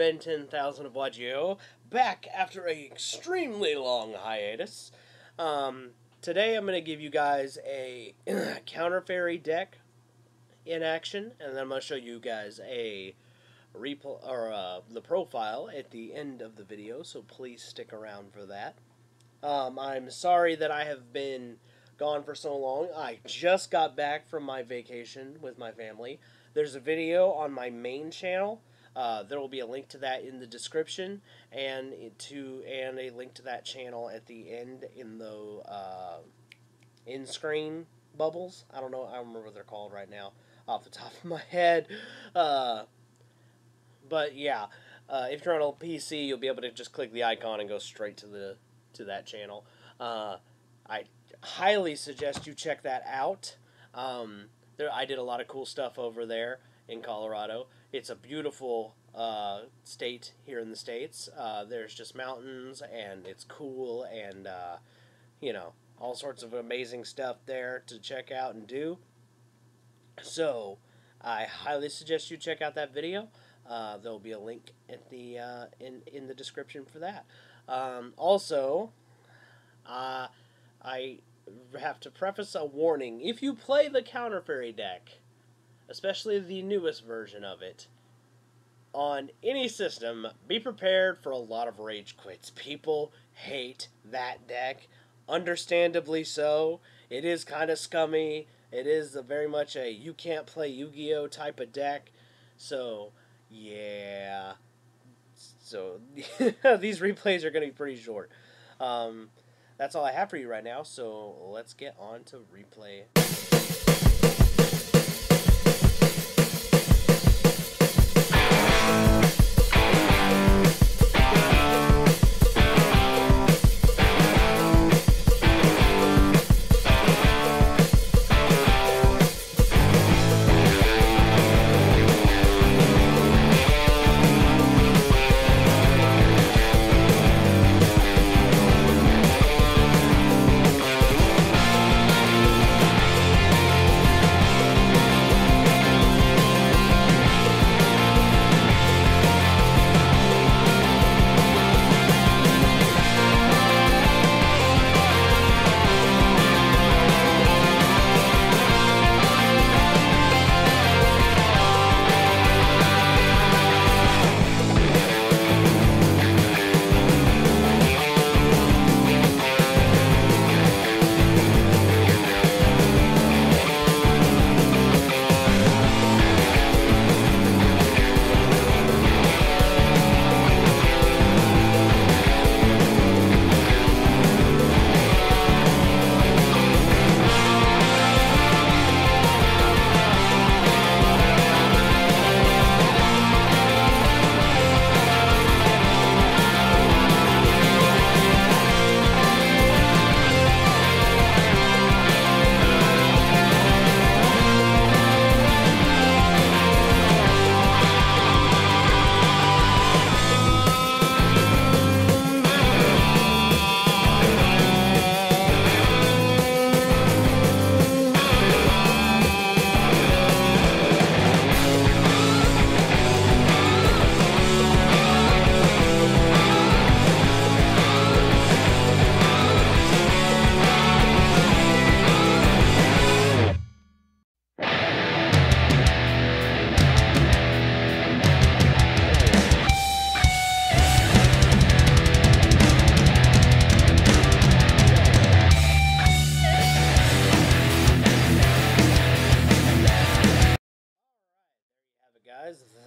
been 10,000 of Wajio, back after a extremely long hiatus. Today I'm going to give you guys a counter fairy deck in action, and then I'm going to show you guys the profile at the end of the video, so please stick around for that. I'm sorry that I have been gone for so long. I just got back from my vacation with my family. There's a video on my main channel. There will be a link to that in the description, and a link to that channel at the end in the in-screen bubbles. I don't know. I don't remember what they're called right now off the top of my head. But yeah, if you're on a PC, you'll be able to just click the icon and go straight to that channel. I highly suggest you check that out. I did a lot of cool stuff over there in Colorado. It's a beautiful state here in the States. There's just mountains, and it's cool, and you know, all sorts of amazing stuff there to check out and do. So I highly suggest you check out that video. There'll be a link at the in the description for that. Also, I have to preface a warning. If you play the Counter Fairy deck, especially the newest version of it, on any system, be prepared for a lot of rage quits. People hate that deck, understandably so. It is kind of scummy. It is very much a you can't play Yu-Gi-Oh type of deck. So, yeah. So, these replays are going to be pretty short. That's all I have for you right now, so let's get on to replay.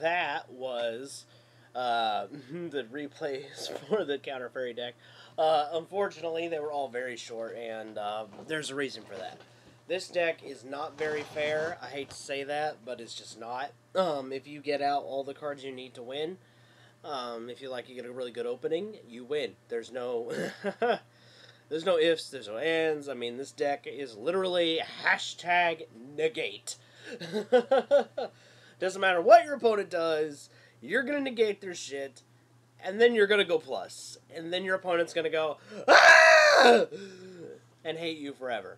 That was the replays for the Counter Fairy deck. Unfortunately, they were all very short, and there's a reason for that. This deck is not very fair. I hate to say that, but it's just not. If you get out all the cards you need to win, if you get a really good opening, you win. There's no there's no ifs, there's no ands. I mean, this deck is literally #negate. Doesn't matter what your opponent does, you're going to negate their shit, and then you're going to go plus. And then your opponent's going to go, ah! And hate you forever.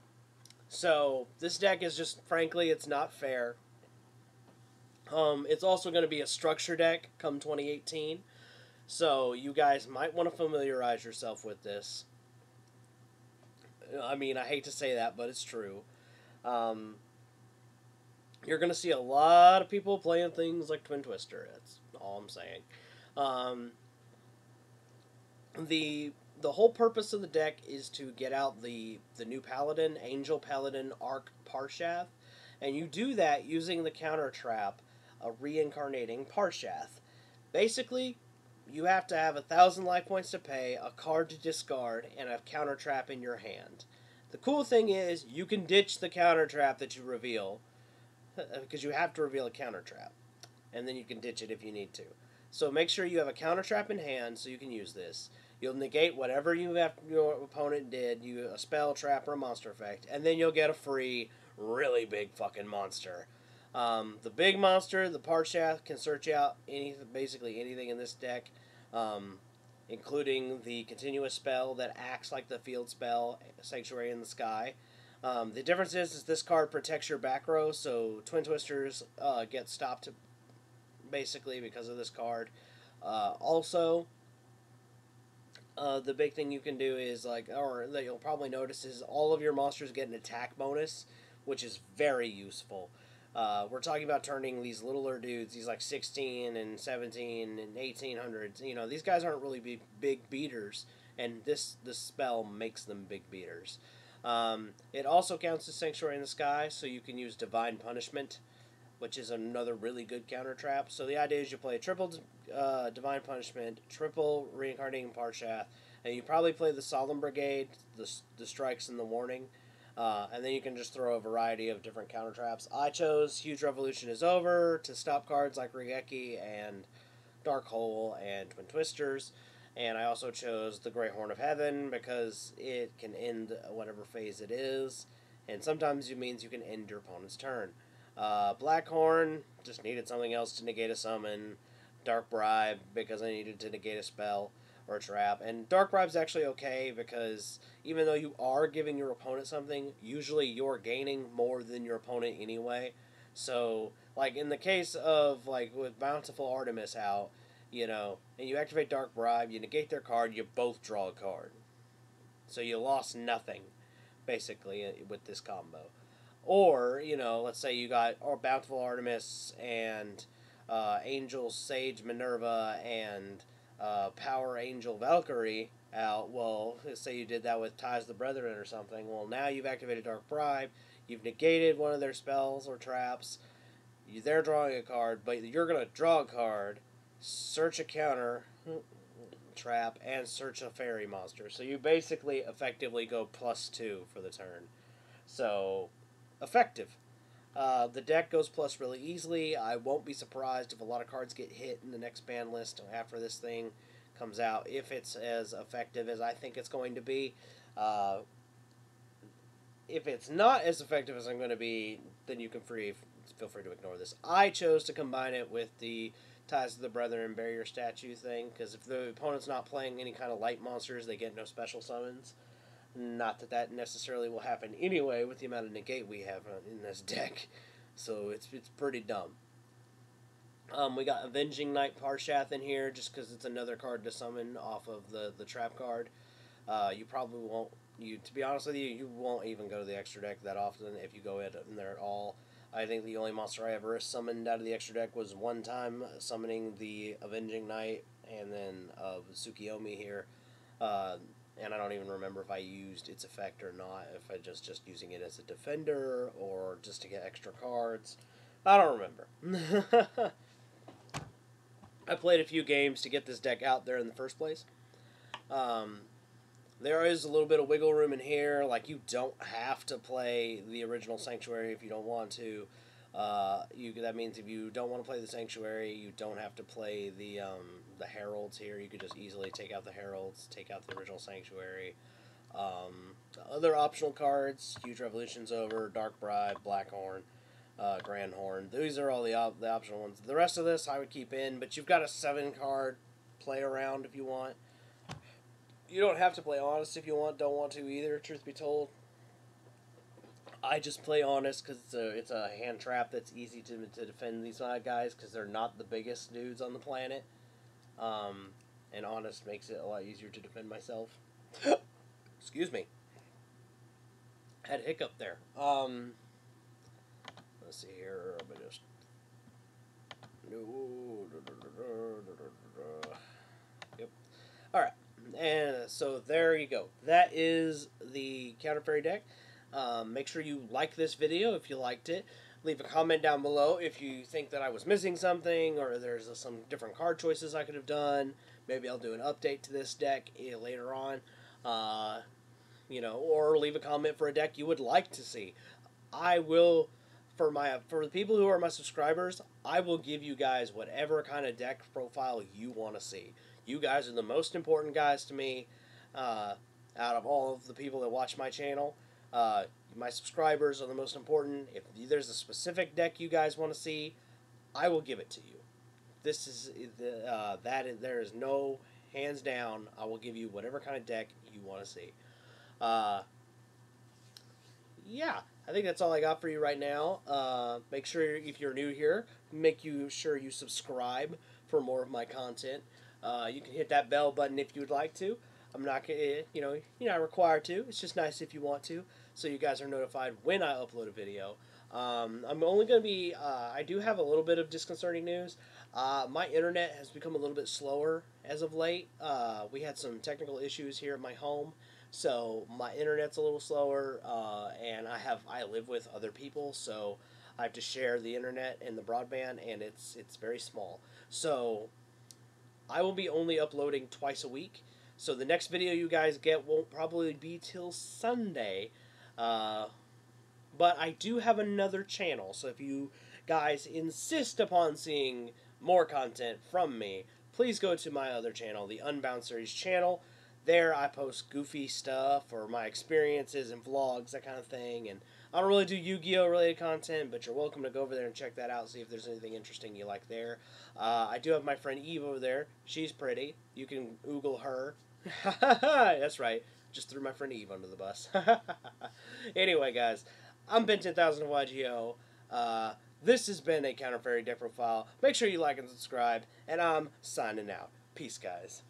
So, this deck is just, frankly, it's not fair. It's also going to be a structure deck come 2018, so you guys might want to familiarize yourself with this. I mean, I hate to say that, but it's true. Um, you're going to see a lot of people playing things like Twin Twister. That's all I'm saying. Um, the whole purpose of the deck is to get out the new Paladin, Angel Paladin Arc Parshath, and you do that using the counter trap, a reincarnating Parshath. Basically, you have to have 1,000 life points to pay, a card to discard, and a counter trap in your hand. The cool thing is you can ditch the counter trap that you reveal, because you have to reveal a counter trap, and then you can ditch it if you need to. So make sure you have a counter trap in hand so you can use this. You'll negate whatever your opponent did, a spell, trap, or a monster effect, and then you'll get a free, really big fucking monster. The big monster, the Parshath, can search out basically anything in this deck, um, including the continuous spell that acts like the field spell, Sanctuary in the Sky. The difference is this card protects your back row, so Twin Twisters get stopped basically because of this card. Also, the big thing you can do is or that you'll probably notice is all of your monsters get an attack bonus, which is very useful. We're talking about turning these littler dudes, these like 16 and 17 and 1800s. You know, these guys aren't really big beaters, and this spell makes them big beaters. It also counts as Sanctuary in the Sky, so you can use Divine Punishment, which is another really good counter trap. So the idea is you play triple Divine Punishment, triple Reincarnating Parshath, and you probably play the Solemn Brigade, the Strikes, and the Warning. And then you can just throw a variety of different counter traps. I chose Huge Revolution is Over to stop cards like Regeki and Dark Hole and Twin Twisters. And I also chose the Great Horn of Heaven because it can end whatever phase it is. And sometimes it means you can end your opponent's turn. Blackhorn, just needed something else to negate a summon. Dark Bribe, because I needed to negate a spell or a trap. And Dark Bribe's actually okay, because even though you are giving your opponent something, usually you're gaining more than your opponent anyway. So, like, in the case of, like, with Bountiful Artemis out, and you activate Dark Bribe, you negate their card, you both draw a card. So you lost nothing, basically, with this combo. Or, let's say you got Bountiful Artemis and Angel Sage Minerva and Power Angel Valkyrie out. Well, let's say you did that with Ties the Brethren or something. Well, now you've activated Dark Bribe. You've negated one of their spells or traps. They're drawing a card, but you're going to draw a card, search a counter trap, and search a fairy monster. So you basically effectively go +2 for the turn. So, effective. The deck goes plus really easily. I won't be surprised if a lot of cards get hit in the next ban list after this thing comes out, if it's as effective as I think it's going to be. If it's not as effective as I'm going to be, then you can feel free to ignore this. I chose to combine it with the Ties to the Brethren and Barrier Statue thing, because if the opponent's not playing any kind of light monsters, they get no special summons. Not that necessarily will happen anyway with the amount of negate we have in this deck. So it's pretty dumb. We got Avenging Knight Parshath in here just because it's another card to summon off of the trap card. You probably won't, to be honest with you, you won't even go to the extra deck that often if you go in there at all. I think the only monster I ever summoned out of the extra deck was one time summoning the Avenging Knight and then Tsukiyomi here. And I don't even remember if I used its effect or not, if I just using it as a defender or just to get extra cards. I don't remember. I played a few games to get this deck out there in the first place. There is a little bit of wiggle room in here. Like, you don't have to play the original Sanctuary if you don't want to. That means if you don't want to play the Sanctuary, you don't have to play the Heralds here. You could just easily take out the Heralds, take out the original Sanctuary. Other optional cards: Huge Revolution's Over, Dark Bribe, Blackhorn, Grand Horn. These are all the optional ones. The rest of this I would keep in, but you've got a 7-card play around if you want. You don't have to play Honest if you don't want to either, truth be told. I just play Honest because it's a hand trap that's easy to defend these guys because they're not the biggest dudes on the planet. And Honest makes it a lot easier to defend myself. Excuse me. Had a hiccup there. Let's see here. Let me just. Yep. All right. And so there you go. That is the Counter Fairy deck. Make sure you like this video if you liked it. Leave a comment down below if you think that I was missing something or there's some different card choices I could have done. Maybe I'll do an update to this deck later on. Or leave a comment for a deck you would like to see. I will, for the people who are my subscribers, I will give you guys whatever kind of deck profile you want to see. You guys are the most important guys to me out of all of the people that watch my channel. My subscribers are the most important. If there's a specific deck you guys want to see, I will give it to you. This is there is no hands down. I will give you whatever kind of deck you want to see. Yeah, I think that's all I got for you right now. Make sure if you're new here, sure you subscribe for more of my content. You can hit that bell button if you would like to. I'm not, you're not required to. It's just nice if you want to, so you guys are notified when I upload a video. I'm only going to be, I do have a little bit of disconcerting news. My internet has become a little bit slower as of late. We had some technical issues here at my home, so my internet's a little slower, and I live with other people, so I have to share the internet and the broadband, and it's very small. So I will be only uploading twice a week. So the next video you guys get won't probably be till Sunday. But I do have another channel. So if you guys insist upon seeing more content from me, please go to my other channel, the Unbound Series channel. There I post goofy stuff or my experiences and vlogs, that kind of thing. And I don't really do Yu-Gi-Oh! Related content, but you're welcome to go over there and check that out, see if there's anything interesting you like there. I do have my friend Eve over there. She's pretty. You can Google her. That's right. Just threw my friend Eve under the bus. Anyway, guys, I'm Ben 10,000 of YGO. This has been a Counter Fairy deck profile. Make sure you like and subscribe, and I'm signing out. Peace, guys.